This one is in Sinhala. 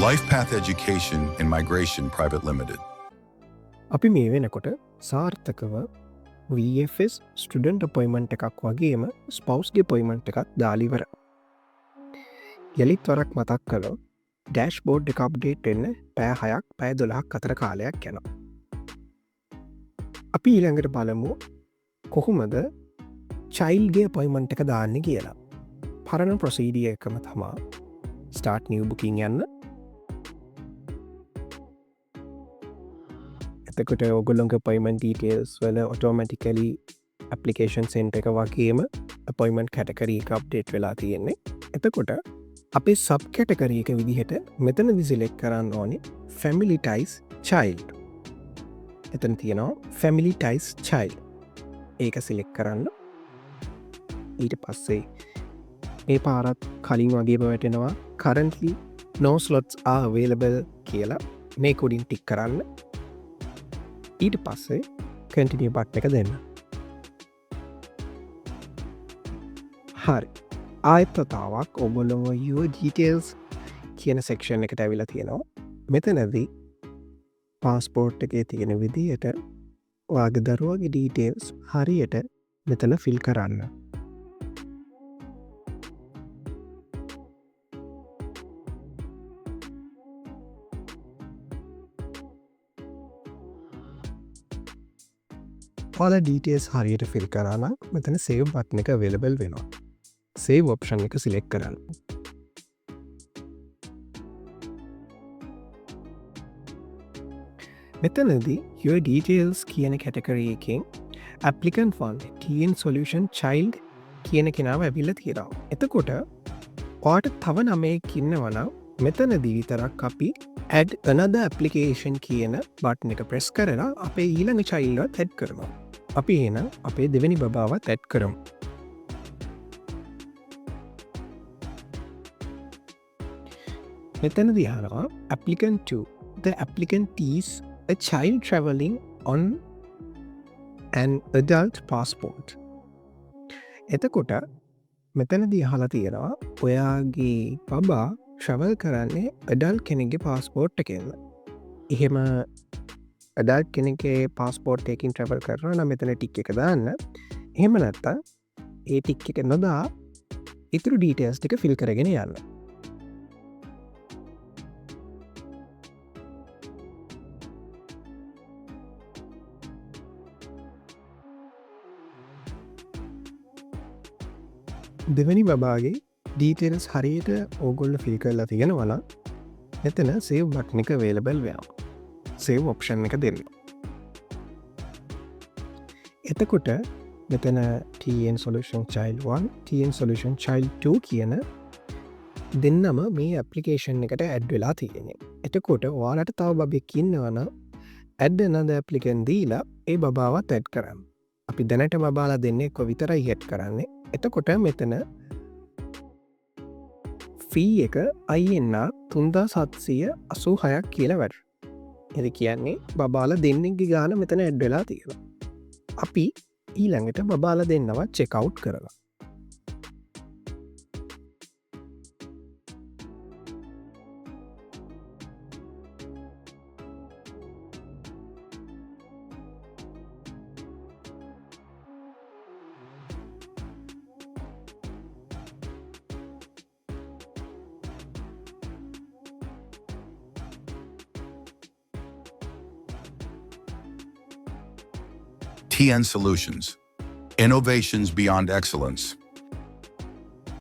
LifePath Education and Migration Private Limited. අපි මේ වෙනකොට සාර්ථකව VFS ස්ටඩන්ට් අපොයිමන්ට් එකක් වගේම ස්පවස්ගේ පොයිමන්ට් එකක් දාලිවර. යළිත් වරක් මතක් කළෝ ඩෑශ් බෝඩ් එක අප්ඩේට් එන්න පෑ 6ක් පෑ 12ක් අතර කාලයක් යනවා. අපි ඊළඟට බලමු කොහොමද චයිල්ගේ පොයිමන්ට් එක දාන්න කියලා. පරණ ප්‍රොසීඩිය එකම තමා ස්ටාර්ට් නිව් බුකින් යන්න. එතකොට ඔගොල්ලොන්ග පොයිමන්ට් ඩීටේල්ස් වල ඔටෝමැටිකලි ඇප්ලිකේෂන් සෙන්ට් එක වගේම අපොයිමන්ට් කැටකරී එක අප්ඩේට් වෙලා තියෙන්නේ. එතකොට අපේ සබ් කැටකරී එක විදිහට මෙතනදි සිලෙක්ට් කරන්න ඕනේ ෆැමිලි ටයිස් චයිල්ඩ්. එතන තියෙනවා ෆැමිලි ටයිස් චයිල්ඩ්. ඒක සිලෙක්ට් කරන්න. ඊට පස්සේ මේ පාරත් කලින් වගේම වැටෙනවා currently no slots are available කියලා මේ කොඩින් ටික් කරන්න. ඊට පස්සේ කන්ටිනියු බට්න එක දෙන්න. හරි. ආයත්තතාවක් ඔබොලොම your details කියන සෙක්ෂන් එකට ඇවිලා තියෙනවා. මෙතනදී පාස්පෝර්ට් එකේ තියෙන විදිහට ඔයාගේ දරුවගේ ඩීටේල්ස් හරියට මෙතන ෆිල් කරන්න. ඔයාලා ඩීටේල්ස් හරියට ෆිල් කරා නම් මෙතන සේව් බටන් එක අවේලබල් වෙනවා. සේව් ඔප්ෂන් එක සිලෙක්ට් කරන්න. මෙතනදී your details කියන කැටගරි එකෙන් applicant one TN solution child කියන කෙනාව ඇවිල්ලා තියෙනවා. එතකොට ඔයාට තව නමයක් ඉන්නවනම් මෙතනදී විතරක් අපි add another application කියන බටන් එක ප්‍රෙස් කරලා අපේ ඊළඟ child එකත් add කරනවා. අපි එහෙනම් අපේ දෙවෙනි බබාවත් add කරමු. මෙතනදී අහනවා applicant 2 the applicant is a child traveling on an adult passport. එතකොට මෙතනදී අහලා තියෙනවා ඔයාගේ බබා ට්‍රැවල් කරන්නේ ඇඩල්ට් කෙනෙක්ගේ පාස්පෝර්ට් එකෙන්. එහෙම ඇඩල්ට් කෙනෙක්ගේ පාස්පෝර්ට් එකකින් ට්‍රැවල් කරනවා නම් මෙතන ටික් එක දාන්න. එහෙම නැත්නම් ඒ ටික් එක නොදා ඉතුරු ඩීටේල්ස් ටික ෆිල් කරගෙන යන්න. දෙවැනි බබාගේ ඩීටේල්ස් හරියට ඕගොල්ල ෆිල් කරලා තියෙනවනම් එතන සේව් බටන් එක අවේලබල් වෙනවා. සේව් ඔප්ෂන් එක දෙන්න. එතකොට මෙතන TN solution child 1 TN solution child 2 කියන දෙන්නම මේ ඇප්ලිකේෂන් එකට ඇඩ් වෙලා තියෙන්නේ. එතකොට ඔයාලට තව බබෙක් ඉන්නවනම් add another applicant දීලා ඒ බබාවත් ඇඩ් කරන්න. අපි දැනට බබාලා දෙන්නේ කො විතරයි ඇඩ් කරන්නේ. එතකොට මෙතන ෆී එක INR 3786ක් කියලා වැඩ. එද කියන්නේ බබාල දෙන්නෙක්ගේ ගාන මෙතන ඇඩ් වෙලා තියෙනවා. අපි ඊළඟට බබාල දෙන්නවත් චෙකවුට් කරලා. TN Solutions. Innovations beyond excellence.